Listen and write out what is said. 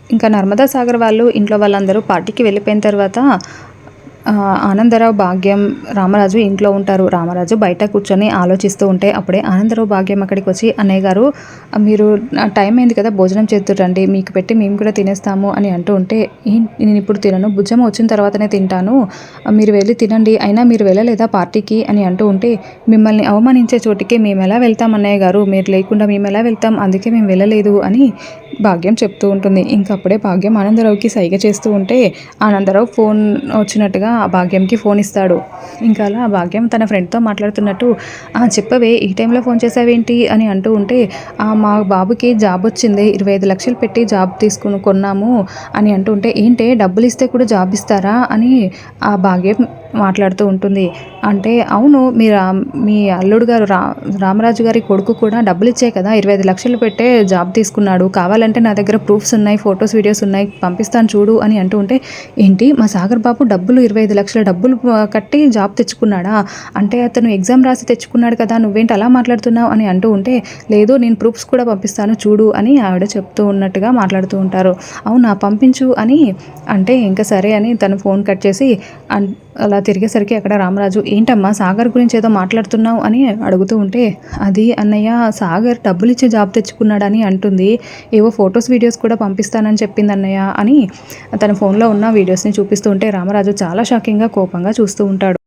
ఇంకా నర్మదా సాగర్ వాళ్ళు ఇంట్లో వాళ్ళందరూ పార్టీకి వెళ్ళిపోయిన తర్వాత ఆనందరావు, భాగ్యం, రామరాజు ఇంట్లో ఉంటారు. రామరాజు బయట కూర్చొని ఆలోచిస్తూ ఉంటే అప్పుడే ఆనందరావు, భాగ్యం అక్కడికి వచ్చి, అన్నయ్య గారు మీరు టైం అయింది కదా, భోజనం చేద్దురండి, మీకు పెట్టి మేము కూడా తినేస్తాము అని అంటూ ఉంటే, నేను ఇప్పుడు తినను, భుజం వచ్చిన తర్వాతనే తింటాను, మీరు వెళ్ళి తినండి, అయినా మీరు వెళ్ళలేదా పార్టీకి అని అంటూ ఉంటే, మిమ్మల్ని అవమానించే చోటికి మేము ఎలా వెళ్తాం అన్నయ్య గారు, మీరు లేకుండా మేము ఎలా వెళ్తాం, అందుకే మేము వెళ్ళలేదు అని భాగ్యం చెప్తూ ఉంటుంది. ఇంకప్పుడే భాగ్యం ఆనందరావుకి సైగ చేస్తూ ఉంటే ఆనందరావు ఫోన్ వచ్చినట్టుగా ఆ భాగ్యంకి ఫోన్ ఇస్తాడు. ఇంకా అలా భాగ్యం తన ఫ్రెండ్తో మాట్లాడుతున్నట్టు, చెప్పవే ఈ టైంలో ఫోన్ చేసావేంటి అని అంటూ ఉంటే, మా బాబుకి జాబ్ వచ్చింది, 25 లక్షలు పెట్టి జాబ్ కొన్నాము అని అంటూ ఉంటే, ఏంటే డబ్బులు ఇస్తే కూడా జాబ్ ఇస్తారా అని ఆ భాగ్యం మాట్లాడుతూ ఉంటుంది. అంటే అవును, మీ అల్లుడు గారు రామరాజు గారి కొడుకు కూడా డబ్బులు ఇచ్చే కదా 25 లక్షలు పెట్టే జాబ్ తీసుకున్నాడు, కావాలంటే నా దగ్గర ప్రూఫ్స్ ఉన్నాయి, ఫొటోస్, వీడియోస్ ఉన్నాయి, పంపిస్తాను చూడు అని అంటూ ఉంటే, ఏంటి మా సాగర్ బాబు 25 లక్షల డబ్బులు కట్టి జాబ్ తెచ్చుకున్నాడా, అంటే అతను ఎగ్జామ్ రాసి తెచ్చుకున్నాడు కదా, నువ్వేంటి అలా మాట్లాడుతున్నావు అని అంటూ ఉంటే, లేదు నేను ప్రూఫ్స్ కూడా పంపిస్తాను చూడు అని ఆవిడ చెప్తూ ఉన్నట్టుగా మాట్లాడుతూ ఉంటారు. అవునా పంపించు అని అంటే, ఇంకా సరే అని తను ఫోన్ కట్ చేసి అలా తిరిగేసరికి అక్కడ రామరాజు, ఏంటమ్మా సాగర్ గురించి ఏదో మాట్లాడుతున్నావు అని అడుగుతూ ఉంటే, అది అన్నయ్య సాగర్ డబ్బులు ఇచ్చి జాబ్ తెచ్చుకున్నాడని అంటుంది, ఏవో ఫొటోస్, వీడియోస్ కూడా పంపిస్తానని చెప్పింది అన్నయ్య అని తన ఫోన్లో ఉన్న వీడియోస్ని చూపిస్తూ ఉంటే రామరాజు చాలా షాకింగ్గా, కోపంగా చూస్తూ ఉంటాడు.